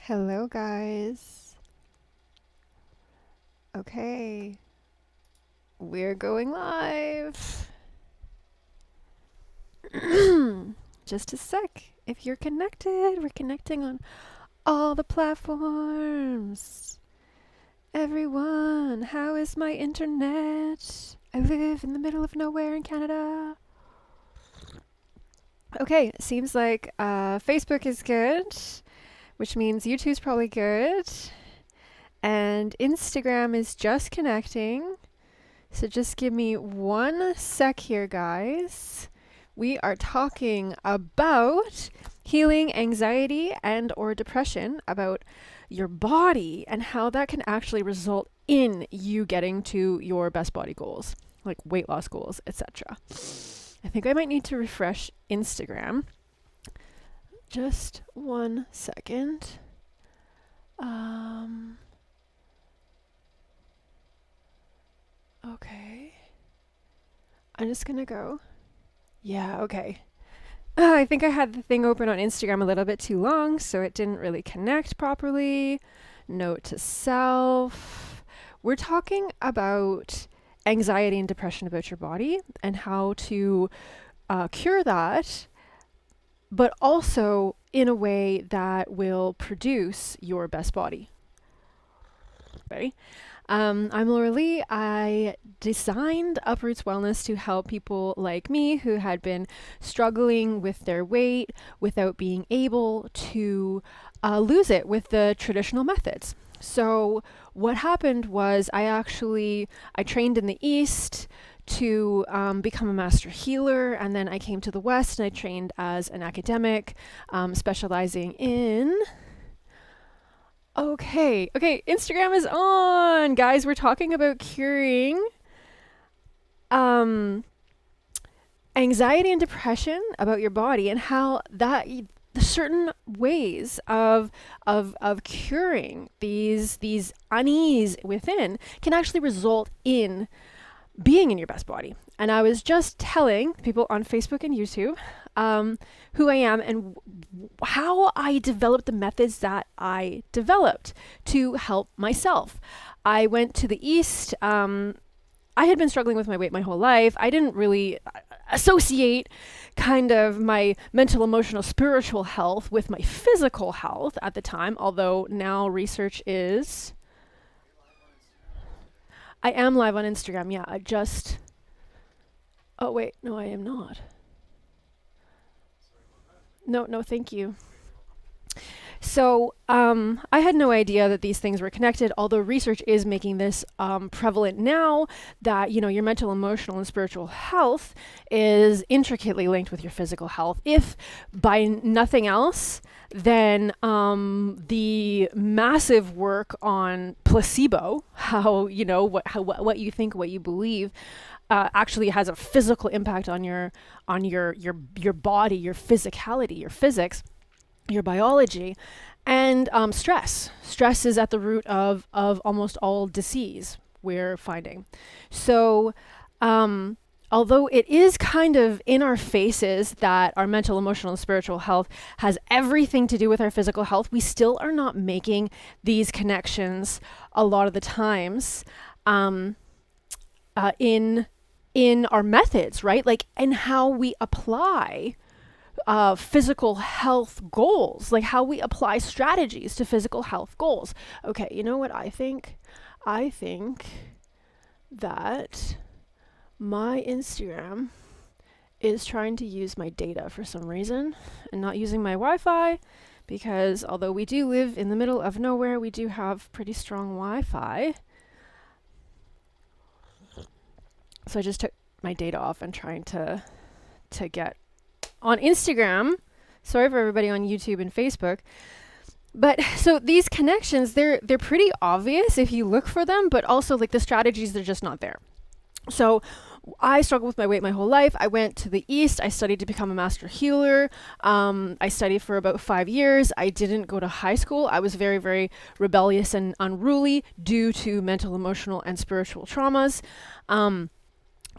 Hello, guys. Okay, we're going live. Just a sec. If you're connected, we're connecting on all the platforms. Everyone, how is my internet? I live in the middle of nowhere in Canada. Okay, seems like Facebook is good, which means YouTube's probably good. And Instagram is just connecting. So just give me 1 sec here, guys. We are talking about healing anxiety and or depression, about your body and how that can actually result in you getting to your best body goals, like weight loss goals, etc. I think I might need to refresh Instagram. Just 1 second. Okay. I'm just gonna go. Yeah, okay. I think I had the thing open on Instagram a little bit too long, so it didn't really connect properly. Note to self. We're talking about anxiety and depression about your body and how to cure that, but also in a way that will produce your best body. Ready? I'm Laura Lee. I designed Uproots Wellness to help people like me who had been struggling with their weight without being able to lose it with the traditional methods. So what happened was I trained in the East to become a master healer, and then I came to the West and I trained as an academic, specializing in... Okay, Instagram is on. Guys, we're talking about curing anxiety and depression about your body and how that certain ways of curing these unease within can actually result in being in your best body. And I was just telling people on Facebook and YouTube who I am and how I developed the methods that I developed to help myself. I went to the East. I had been struggling with my weight my whole life. I didn't really associate kind of my mental, emotional, spiritual health with my physical health at the time, although now research is... I am live on Instagram, yeah. Oh, wait, no, I am not. No, thank you. So I had no idea that these things were connected, although research is making this prevalent now, that your mental, emotional, and spiritual health is intricately linked with your physical health. If by nothing else, then the massive work on placebo, how what you think, what you believe, actually has a physical impact on your body, your physicality, your physics, your biology, and stress. Stress is at the root of almost all disease, we're finding. So although it is kind of in our faces that our mental, emotional, and spiritual health has everything to do with our physical health, we still are not making these connections a lot of the times in our methods, right? Like, and how we apply physical health goals, like how we apply strategies to physical health goals. Okay, you know what I think? I think that my Instagram is trying to use my data for some reason and not using my Wi-Fi, because although we do live in the middle of nowhere, we do have pretty strong Wi-Fi. So I just took my data off and trying to get on Instagram. Sorry for everybody on YouTube and Facebook. But so these connections, they're pretty obvious if you look for them, but also like the strategies, they're just not there. So I struggled with my weight my whole life. I went to the East. I studied to become a master healer. I studied for about 5 years. I didn't go to high school. I was very, very rebellious and unruly due to mental, emotional, and spiritual traumas.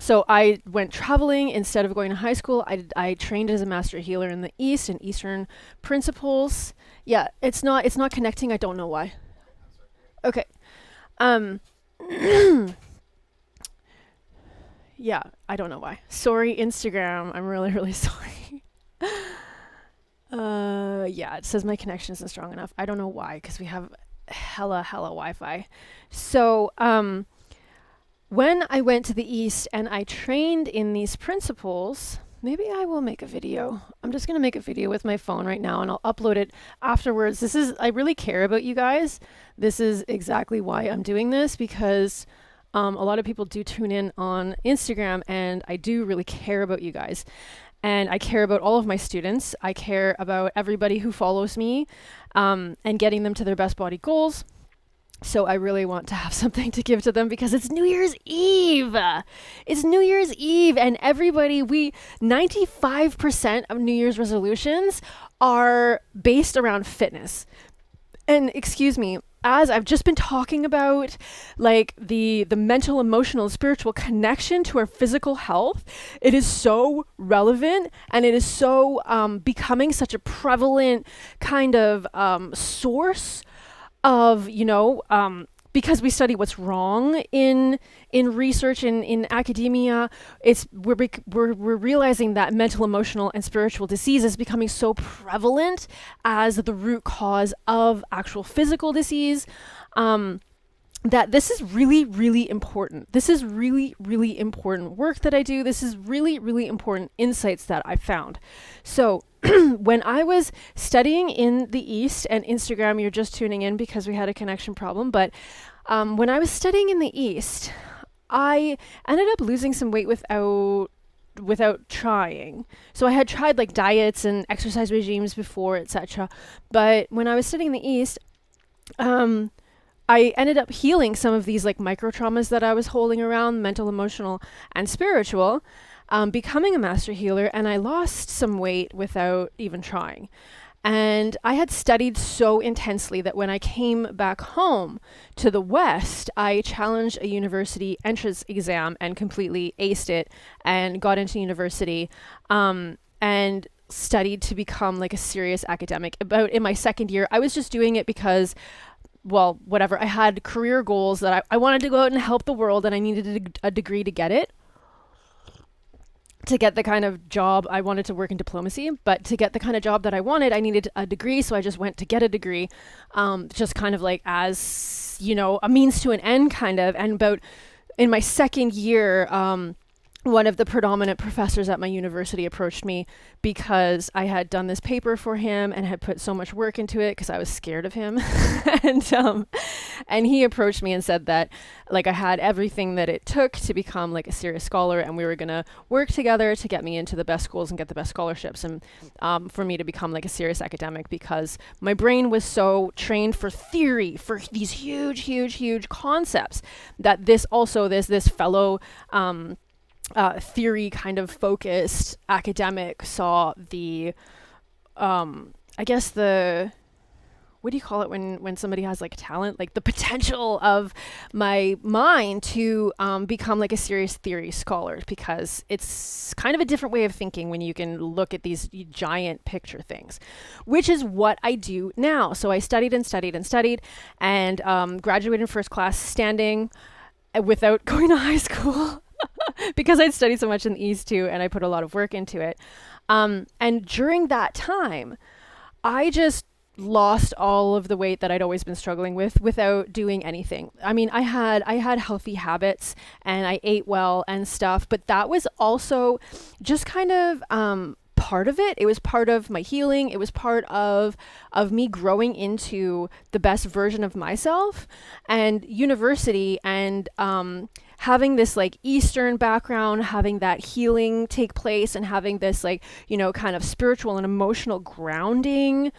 So I went traveling instead of going to high school. I trained as a master healer in the East in Eastern principles. Yeah, it's not connecting. I don't know why. Okay. Um yeah, I don't know why. Sorry, Instagram. I'm really, really sorry. Yeah, it says my connection isn't strong enough. I don't know why, because we have hella Wi-Fi. So, when I went to the East and I trained in these principles, maybe I will make a video. I'm just going to make a video with my phone right now and I'll upload it afterwards. I really care about you guys. This is exactly why I'm doing this, because a lot of people do tune in on Instagram and I do really care about you guys. And I care about all of my students. I care about everybody who follows me, and getting them to their best body goals. So I really want to have something to give to them because it's New Year's Eve. It's New Year's Eve, and 95% of New Year's resolutions are based around fitness. And excuse me, as I've just been talking about, like the mental, emotional, spiritual connection to our physical health, it is so relevant, and it is so becoming such a prevalent kind of source of, because we study what's wrong in research and in academia. We're realizing that mental, emotional, and spiritual disease is becoming so prevalent as the root cause of actual physical disease. That this is really, really important. This is really, really important work that I do. This is really, really important insights that I found. So when I was studying in the East, and Instagram, you're just tuning in because we had a connection problem, but when I was studying in the East, I ended up losing some weight without trying. So I had tried like diets and exercise regimes before, etc. But when I was studying in the East, I ended up healing some of these like micro traumas that I was holding around, mental, emotional, and spiritual, becoming a master healer, and I lost some weight without even trying. And I had studied so intensely that when I came back home to the West, I challenged a university entrance exam and completely aced it and got into university, and studied to become like a serious academic. About in my second year, I was just doing it because, well, whatever. I had career goals that I wanted to go out and help the world, and I needed a degree to get it. To get the kind of job I wanted to work in diplomacy, but to get the kind of job that I wanted, I needed a degree. So I just went to get a degree, just kind of like as, a means to an end kind of. And about in my second year, one of the predominant professors at my university approached me because I had done this paper for him and had put so much work into it because I was scared of him. and he approached me and said that like I had everything that it took to become like a serious scholar, and we were going to work together to get me into the best schools and get the best scholarships, and for me to become like a serious academic, because my brain was so trained for theory, for these huge concepts, that this fellow theory kind of focused academic saw the what do you call it when somebody has like talent, like the potential of my mind to become like a serious theory scholar, because it's kind of a different way of thinking when you can look at these giant picture things, which is what I do now. So I studied and graduated in first class standing without going to high school. Because I'd studied so much in the East too, and I put a lot of work into it. And during that time, I just lost all of the weight that I'd always been struggling with without doing anything. I mean, I had healthy habits and I ate well and stuff, but that was also just kind of part of it. It was part of my healing. It was part of me growing into the best version of myself. And university and having this like Eastern background, having that healing take place, and having this like, kind of spiritual and emotional grounding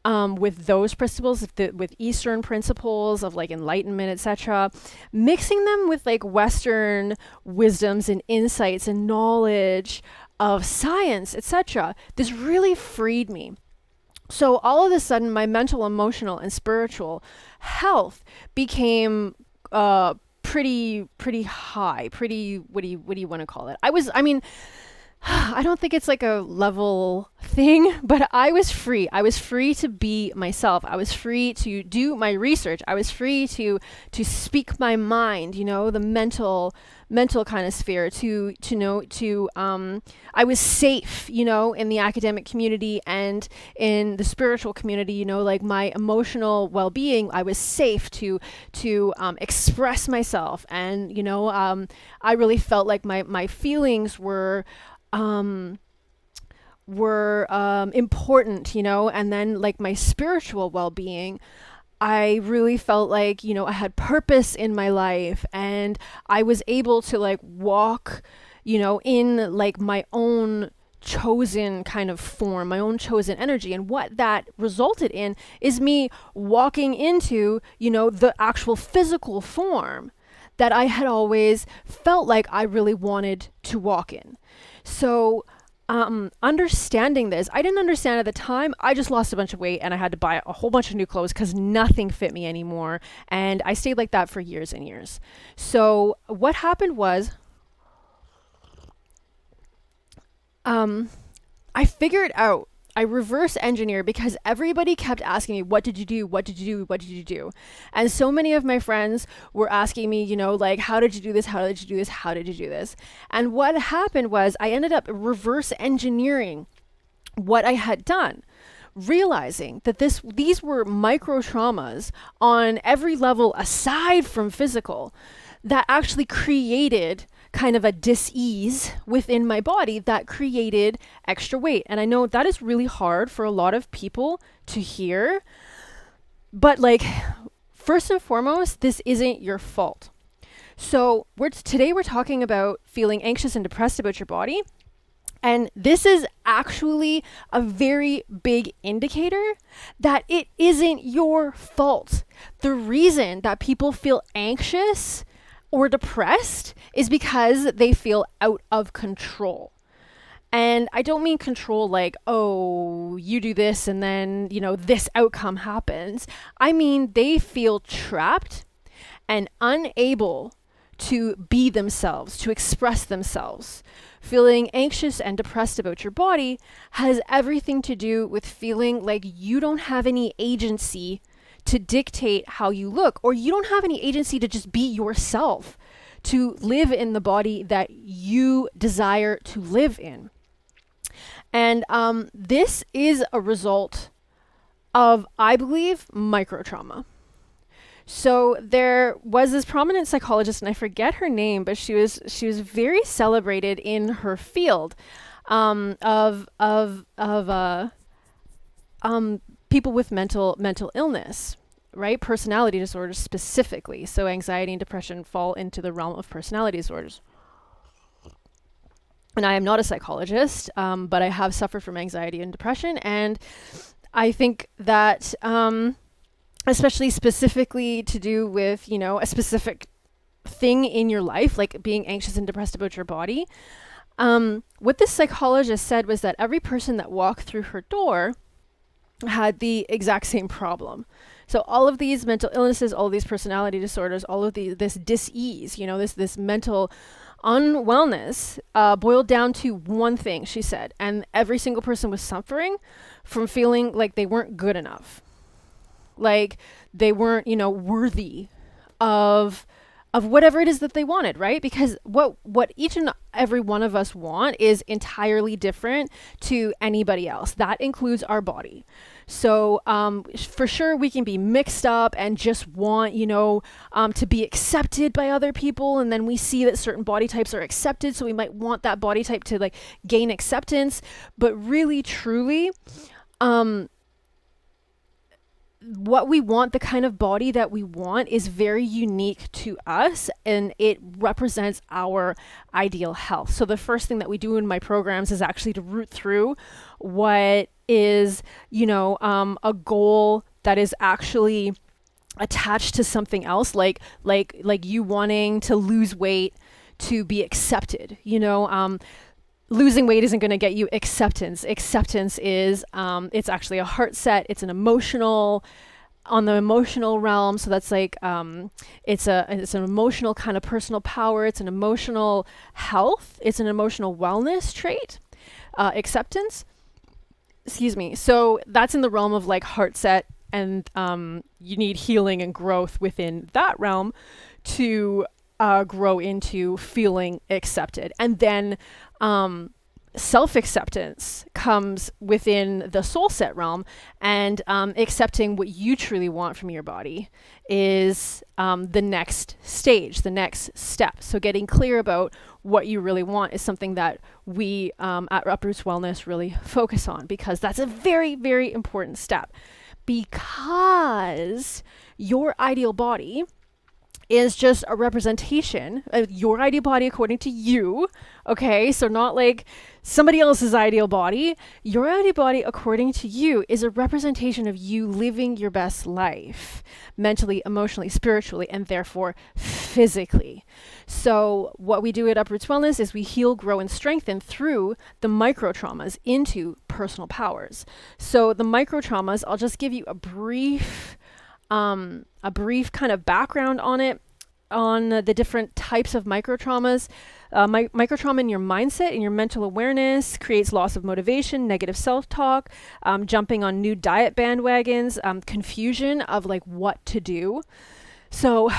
with those principles, with Eastern principles of like enlightenment, etc., mixing them with like Western wisdoms and insights and knowledge of science, etc. This really freed me. So all of a sudden, my mental, emotional, and spiritual health became pretty high, pretty, what do you want to call it? I mean, I don't think it's like a level thing, but I was free. I was free to be myself. I was free to do my research. I was free to speak my mind, the mental kind of sphere, I was safe, in the academic community and in the spiritual community, like my emotional well-being. I was safe to express myself. And, I really felt like my feelings were important, and then like my spiritual well-being, I really felt like, I had purpose in my life, and I was able to like walk, in like my own chosen kind of form, my own chosen energy. And what that resulted in is me walking into, the actual physical form that I had always felt like I really wanted to walk in. So understanding this, I didn't understand at the time. I just lost a bunch of weight and I had to buy a whole bunch of new clothes because nothing fit me anymore. And I stayed like that for years and years. So what happened was, I figured out, I reverse engineered, because everybody kept asking me, what did you do? What did you do? What did you do? And so many of my friends were asking me, like, how did you do this? How did you do this? How did you do this? And what happened was I ended up reverse engineering what I had done, realizing that these were micro traumas on every level aside from physical that actually created kind of a dis-ease within my body that created extra weight. And I know that is really hard for a lot of people to hear, but like, first and foremost, this isn't your fault. So today we're talking about feeling anxious and depressed about your body. And this is actually a very big indicator that it isn't your fault. The reason that people feel anxious or depressed is because they feel out of control. And I don't mean control like, oh, you do this and then, this outcome happens. I mean, they feel trapped and unable to be themselves, to express themselves. Feeling anxious and depressed about your body has everything to do with feeling like you don't have any agency to dictate how you look, or you don't have any agency to just be yourself, to live in the body that you desire to live in. And this is a result of, I believe, micro trauma. So there was this prominent psychologist, and I forget her name, but she was very celebrated in her field of people with mental illness, right? Personality disorders specifically. So anxiety and depression fall into the realm of personality disorders. And I am not a psychologist, but I have suffered from anxiety and depression. And I think that, especially specifically to do with, a specific thing in your life, like being anxious and depressed about your body, what this psychologist said was that every person that walked through her door had the exact same problem. So all of these mental illnesses, all of these personality disorders, all of this dis-ease, this mental unwellness, boiled down to one thing, she said. And every single person was suffering from feeling like they weren't good enough. Like they weren't, worthy of whatever it is that they wanted, right? Because what each and every one of us want is entirely different to anybody else. That includes our body. So for sure we can be mixed up and just want, to be accepted by other people. And then we see that certain body types are accepted. So we might want that body type to like gain acceptance. But really, truly, what we want, the kind of body that we want, is very unique to us, and it represents our ideal health. So the first thing that we do in my programs is actually to root through what is, a goal that is actually attached to something else, like you wanting to lose weight to be accepted. Losing weight isn't going to get you acceptance. Acceptance is, it's actually a heart set. It's an emotional On the emotional realm, so that's like it's an emotional kind of personal power. It's an emotional health. It's an emotional wellness trait. Acceptance. Excuse me. So that's in the realm of like heart set, and you need healing and growth within that realm to grow into feeling accepted. And then self-acceptance comes within the soul set realm, and accepting what you truly want from your body is the next stage, the next step. So getting clear about what you really want is something that we at Uproots Wellness really focus on, because that's a very, very important step, because your ideal body is just a representation of your ideal body according to you. Okay, so not like somebody else's ideal body. Your ideal body according to you is a representation of you living your best life, mentally, emotionally, spiritually, and therefore physically. So what we do at Uproots Wellness is we heal, grow, and strengthen through the micro traumas into personal powers. So the micro traumas, I'll just give you a brief kind of background on it, on the different types of microtraumas. Microtrauma in your mindset, in your mental awareness, creates loss of motivation, negative self-talk, jumping on new diet bandwagons, confusion of like what to do. So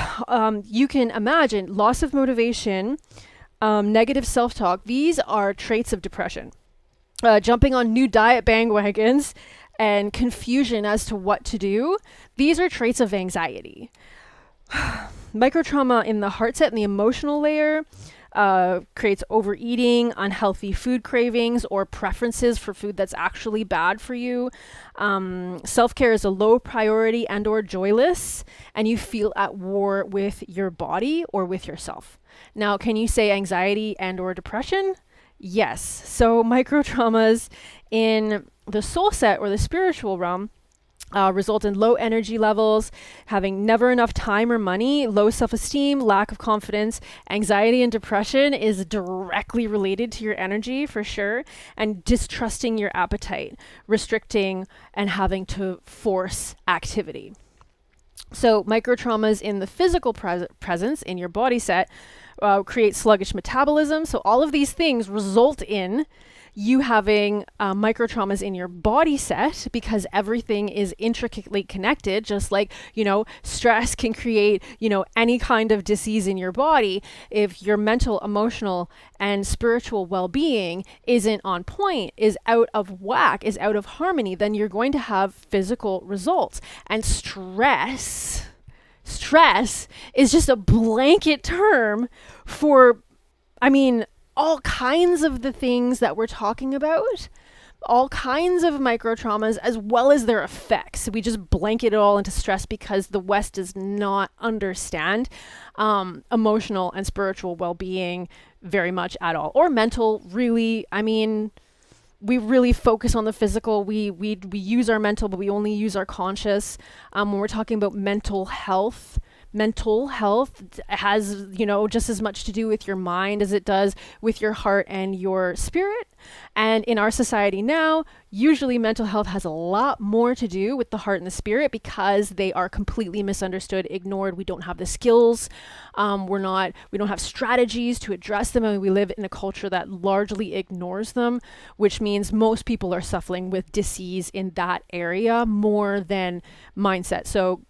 you can imagine loss of motivation, negative self-talk. These are traits of depression. Jumping on new diet bandwagons and confusion as to what to do. These are traits of anxiety. Microtrauma in the heart set and the emotional layer creates overeating, unhealthy food cravings, or preferences for food that's actually bad for you. Self-care is a low priority and or joyless, and you feel at war with your body or with yourself. Now, can you say anxiety and or depression? Yes. So microtraumas in the soul set or the spiritual realm result in low energy levels, having never enough time or money, low self-esteem, lack of confidence. Anxiety and depression is directly related to your energy for sure, and distrusting your appetite, restricting and having to force activity. So microtraumas in the physical presence in your body set create sluggish metabolism. So all of these things result in you having microtraumas in your body set, because everything is intricately connected. Just like, stress can create, any kind of disease in your body. If your mental, emotional, and spiritual well-being isn't on point, is out of whack, is out of harmony, then you're going to have physical results. And stress is just a blanket term for, all kinds of the things that we're talking about, all kinds of microtraumas, as well as their effects. We just blanket it all into stress because the West does not understand emotional and spiritual well-being very much at all, or mental, really. We really focus on the physical. We use our mental, but we only use our conscious. When we're talking about mental health has, just as much to do with your mind as it does with your heart and your spirit. And in our society now, usually mental health has a lot more to do with the heart and the spirit, because they are completely misunderstood, ignored. We don't have the skills. We don't have strategies to address them. And we live in a culture that largely ignores them, which means most people are suffering with disease in that area more than mindset. So,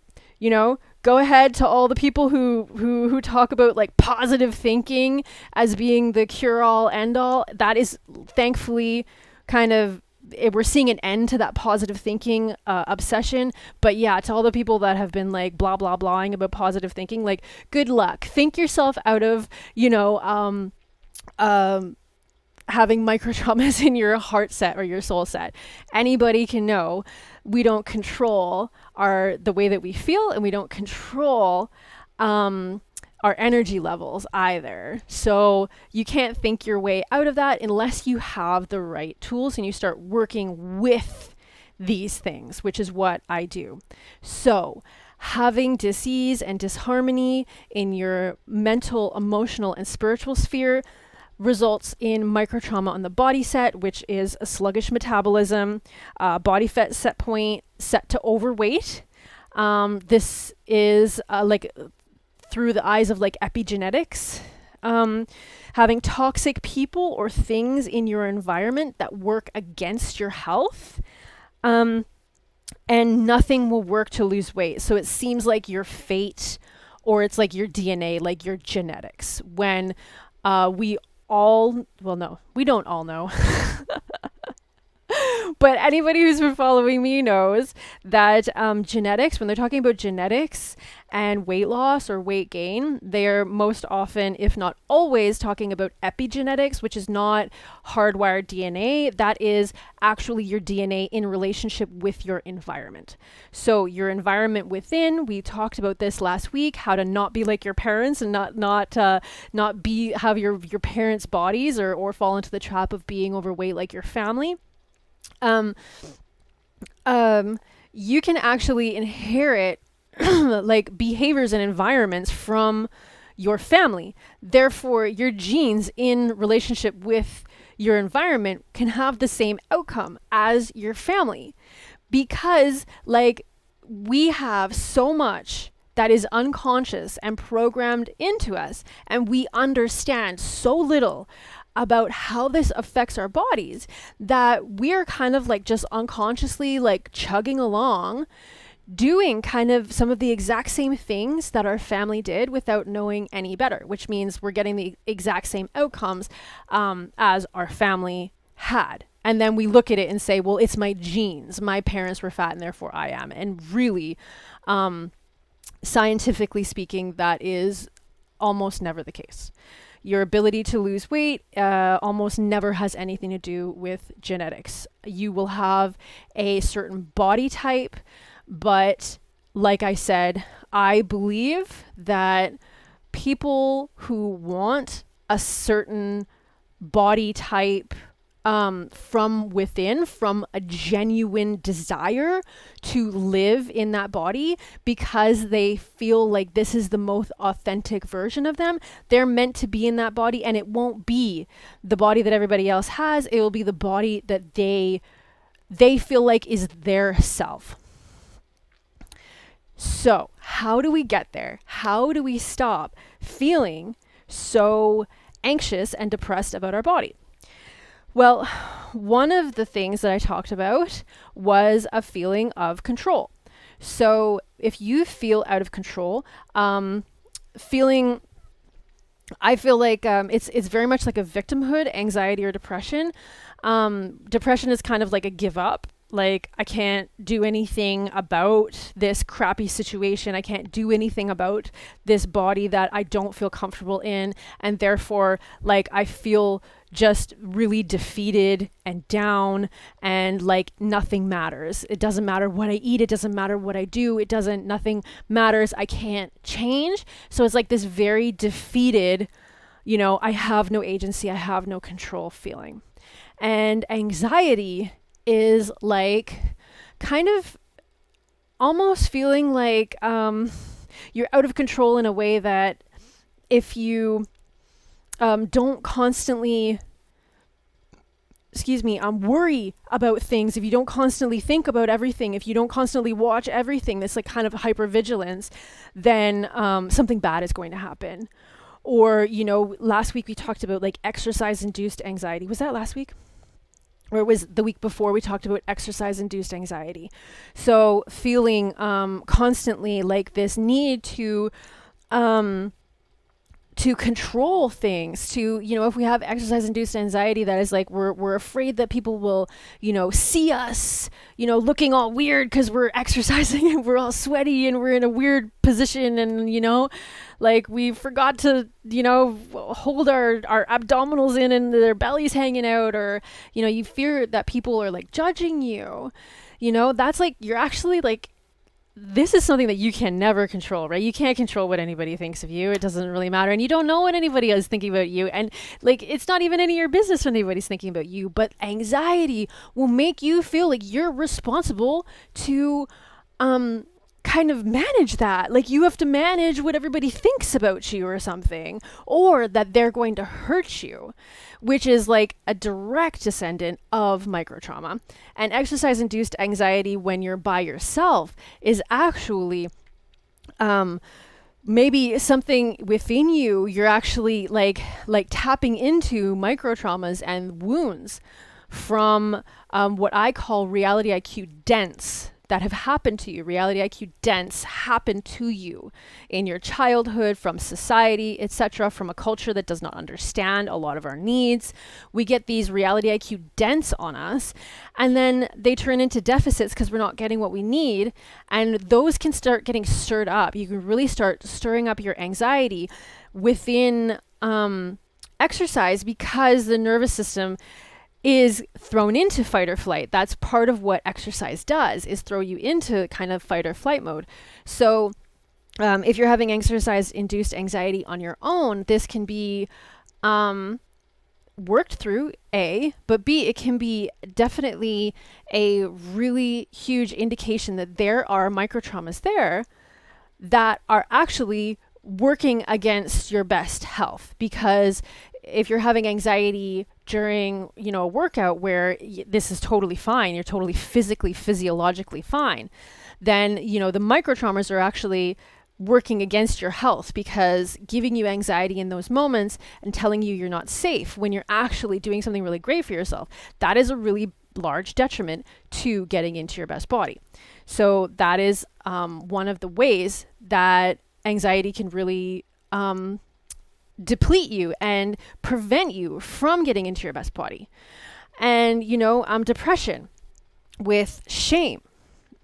go ahead to all the people who talk about like positive thinking as being the cure-all, end-all. That is thankfully we're seeing an end to that positive thinking obsession. But yeah, to all the people that have been like blah, blah, blahing about positive thinking, like good luck. Think yourself out of, having microtraumas in your heart set or your soul set. Anybody can know we don't control the way that we feel, and we don't control our energy levels either. So you can't think your way out of that unless you have the right tools and you start working with these things, which is what I do. So having disease and disharmony in your mental, emotional, and spiritual sphere results in microtrauma on the body set, which is a sluggish metabolism, body fat set point set to overweight, This is like through the eyes of like epigenetics. Having toxic people or things in your environment that work against your health. And nothing will work to lose weight. So it seems like your fate, or it's like your DNA, like your genetics. When we all, well, no, we don't all know. But anybody who's been following me knows that genetics, when they're talking about genetics and weight loss or weight gain, they're most often, if not always, talking about epigenetics, which is not hardwired DNA. That is actually your DNA in relationship with your environment. So your environment within, we talked about this last week, how to not be like your parents and not have your parents' bodies or fall into the trap of being overweight like your family. You can actually inherit like behaviors and environments from your family. Therefore, your genes in relationship with your environment can have the same outcome as your family, because like we have so much that is unconscious and programmed into us, and we understand so little about how this affects our bodies that we're kind of like just unconsciously like chugging along, doing kind of some of the exact same things that our family did without knowing any better, which means we're getting the exact same outcomes as our family had. And then we look at it and say, well, it's my genes. My parents were fat and therefore I am. And really, scientifically speaking, that is almost never the case. Your ability to lose weight almost never has anything to do with genetics. You will have a certain body type, but like I said, I believe that people who want a certain body type from within, from a genuine desire to live in that body because they feel like this is the most authentic version of them, they're meant to be in that body, and it won't be the body that everybody else has. It will be the body that they feel like is their self. So how do we get there? How do we stop feeling so anxious and depressed about our body? Well, one of the things that I talked about was a feeling of control. So if you feel out of control, I feel like it's very much like a victimhood, anxiety or depression. Depression is kind of like a give up. Like, I can't do anything about this crappy situation. I can't do anything about this body that I don't feel comfortable in. And therefore, like, I feel just really defeated and down, and like nothing matters. It doesn't matter what I eat. It doesn't matter what I do. Nothing matters. I can't change. So it's like this very defeated, I have no agency. I have no control feeling. And anxiety is like kind of almost feeling like you're out of control in a way that if you don't constantly, worry about things, if you don't constantly think about everything, if you don't constantly watch everything, this like kind of hypervigilance, then something bad is going to happen. Or, last week we talked about like exercise-induced anxiety. Was that last week? Or it was the week before we talked about exercise-induced anxiety. So feeling constantly like this need to control things, if we have exercise-induced anxiety, that is like we're afraid that people will, see us, looking all weird because we're exercising and we're all sweaty and we're in a weird position, and like we forgot to, hold our abdominals in and their bellies hanging out, or you fear that people are like judging you. That's like, you're actually like, this is something that you can never control, right? You can't control what anybody thinks of you. It doesn't really matter. And you don't know what anybody is thinking about you. And like, it's not even any of your business what anybody's thinking about you. But anxiety will make you feel like you're responsible to kind of manage that. Like you have to manage what everybody thinks about you or something, or that they're going to hurt you, which is like a direct descendant of microtrauma. And exercise-induced anxiety when you're by yourself is actually maybe something within you. You're actually like tapping into microtraumas and wounds from what I call reality IQ dents that have happened to you. Reality IQ dents happen to you in your childhood, from society, etc., from a culture that does not understand a lot of our needs. We get these reality IQ dents on us, and then they turn into deficits because we're not getting what we need, and those can start getting stirred up. You can really start stirring up your anxiety within exercise, because the nervous system is thrown into fight or flight. That's part of what exercise does, is throw you into kind of fight or flight mode. So if you're having exercise-induced anxiety on your own, this can be worked through, A, but B, it can be definitely a really huge indication that there are microtraumas there that are actually working against your best health. Because if you're having anxiety during, a workout where this is totally fine, you're totally physically, physiologically fine, then, the microtraumas are actually working against your health, because giving you anxiety in those moments and telling you you're not safe when you're actually doing something really great for yourself, that is a really large detriment to getting into your best body. So that is one of the ways that anxiety can really deplete you and prevent you from getting into your best body. And, depression with shame,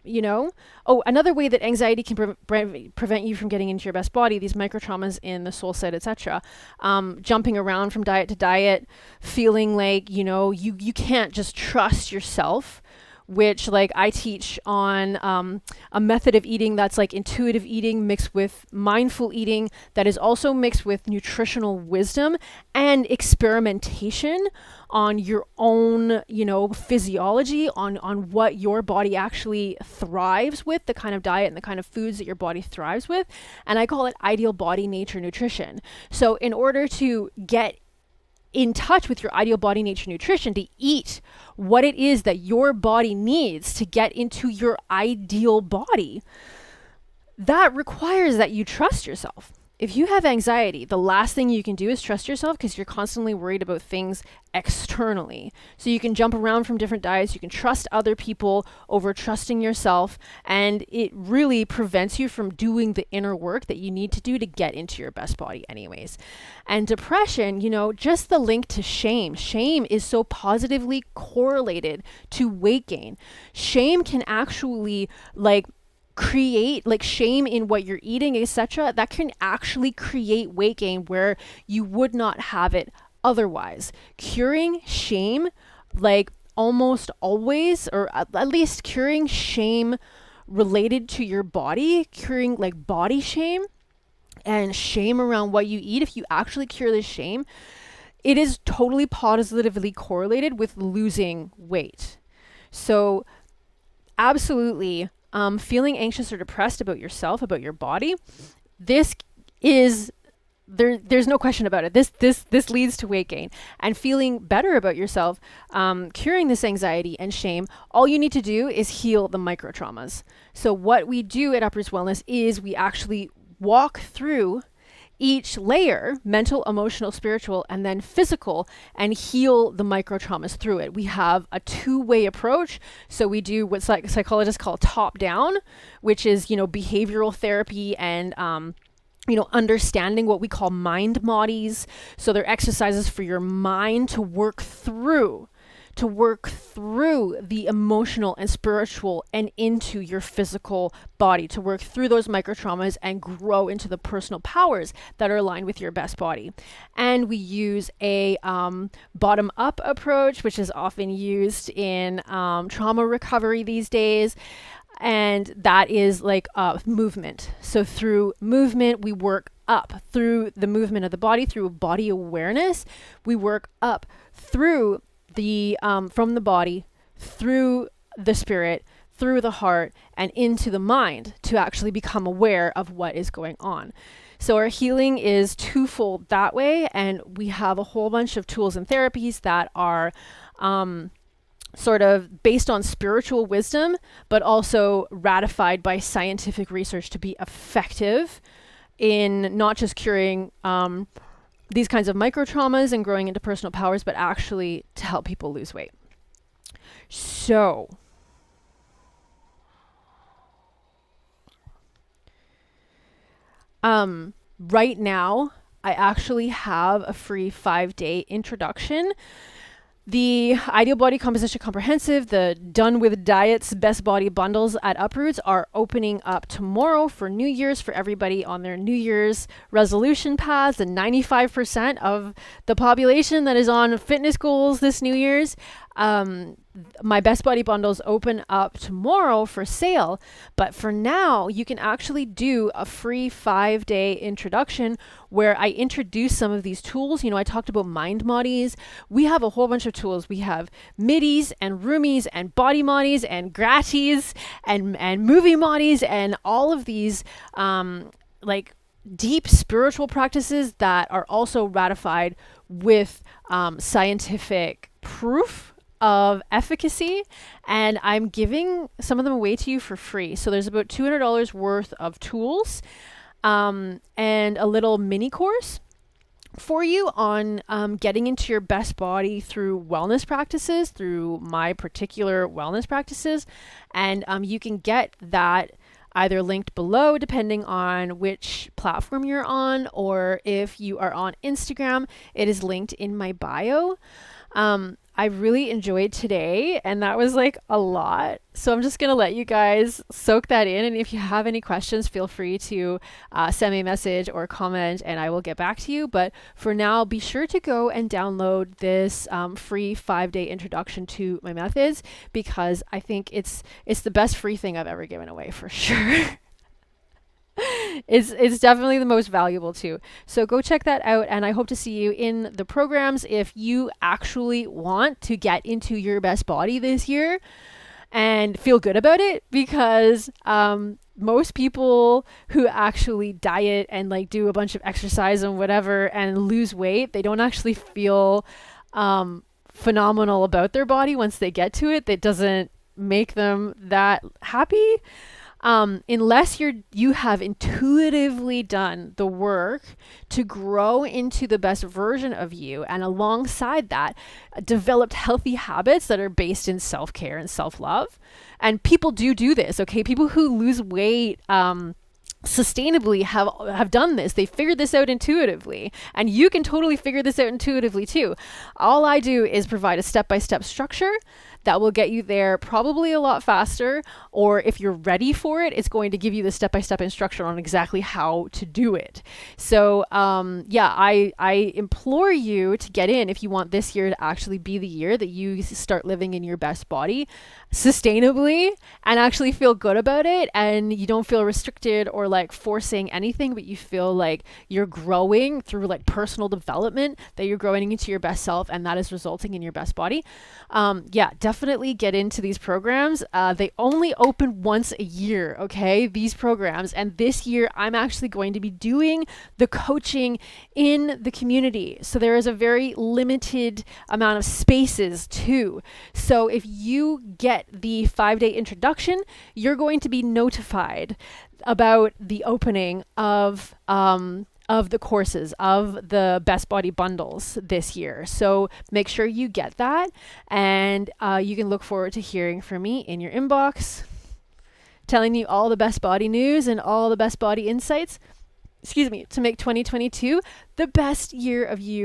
another way that anxiety can prevent you from getting into your best body, these microtraumas in the soul set, etc., jumping around from diet to diet, feeling like, you can't just trust yourself, which like I teach on a method of eating that's like intuitive eating mixed with mindful eating, that is also mixed with nutritional wisdom and experimentation on your own, physiology, on what your body actually thrives with, the kind of diet and the kind of foods that your body thrives with. And I call it ideal body nature nutrition. So in order to get in touch with your ideal body nature nutrition, to eat what it is that your body needs to get into your ideal body, that requires that you trust yourself. If you have anxiety, the last thing you can do is trust yourself, because you're constantly worried about things externally. So you can jump around from different diets, you can trust other people over trusting yourself, and it really prevents you from doing the inner work that you need to do to get into your best body anyways. And depression, just the link to shame. Shame is so positively correlated to weight gain. Shame can actually create shame in what you're eating, etc., that can actually create weight gain where you would not have it otherwise. Curing shame, almost always, or at least curing shame related to your body, curing body shame and shame around what you eat, if you actually cure this shame, it is totally positively correlated with losing weight. So absolutely, feeling anxious or depressed about yourself, about your body, this is there's no question about it. This leads to weight gain. And feeling better about yourself, curing this anxiety and shame, all you need to do is heal the microtraumas. So what we do at Uppers Wellness is we actually walk through each layer, mental, emotional, spiritual, and then physical, and heal the microtraumas through it. We have a two-way approach. So we do what psychologists call top down, which is, behavioral therapy and, understanding what we call mind bodies. So they're exercises for your mind to work through the emotional and spiritual and into your physical body, to work through those microtraumas and grow into the personal powers that are aligned with your best body. And we use a bottom-up approach, which is often used in trauma recovery these days. And that is movement. So through movement, we work up through the movement of the body, through body awareness. We work up through the from the body, through the spirit, through the heart and into the mind to actually become aware of what is going on. So our healing is twofold that way, and we have a whole bunch of tools and therapies that are sort of based on spiritual wisdom, but also ratified by scientific research to be effective in not just curing these kinds of micro traumas and growing into personal powers, but actually to help people lose weight. So right now, I actually have a free 5-day introduction. The Ideal Body Composition Comprehensive, the Done With Diets Best Body Bundles at Uproots are opening up tomorrow for New Year's for everybody on their New Year's resolution paths. And 95% of the population that is on fitness goals this New Year's. My Best Body Bundles open up tomorrow for sale, but for now you can actually do a free 5-day introduction where I introduce some of these tools. You know, I talked about mind moddies. We have a whole bunch of tools. We have middies and roomies and body moddies and gratis and movie moddies and all of these like deep spiritual practices that are also ratified with scientific proof of efficacy, and I'm giving some of them away to you for free. So there's about $200 worth of tools and a little mini course for you on getting into your best body through wellness practices, through my particular wellness practices. And you can get that either linked below depending on which platform you're on, or if you are on Instagram, it is linked in my bio. I really enjoyed today, and that was like a lot. So I'm just going to let you guys soak that in. And if you have any questions, feel free to send me a message or comment and I will get back to you. But for now, be sure to go and download this free 5-day introduction to my methods, because I think it's the best free thing I've ever given away for sure. It's definitely the most valuable too. So go check that out, and I hope to see you in the programs if you actually want to get into your best body this year and feel good about it, because most people who actually diet and like do a bunch of exercise and whatever and lose weight, they don't actually feel phenomenal about their body once they get to it. That doesn't make them that happy. Unless you have intuitively done the work to grow into the best version of you, and alongside that, developed healthy habits that are based in self-care and self-love. And people do this, okay? People who lose weight, sustainably have done this. They figured this out intuitively, and you can totally figure this out intuitively too. All I do is provide a step-by-step structure that will get you there probably a lot faster, or if you're ready for it, it's going to give you the step-by-step instruction on exactly how to do it. So I implore you to get in if you want this year to actually be the year that you start living in your best body sustainably and actually feel good about it, and you don't feel restricted or like forcing anything, but you feel like you're growing through like personal development, that you're growing into your best self, and that is resulting in your best body. Definitely get into these programs. They only open once a year, okay, these programs. And this year, I'm actually going to be doing the coaching in the community. So there is a very limited amount of spaces too. So if you get the 5-day introduction, you're going to be notified about the opening of the courses, of the Best Body Bundles this year. So make sure you get that, and you can look forward to hearing from me in your inbox, telling you all the best body news and all the best body insights, to make 2022 the best year of you.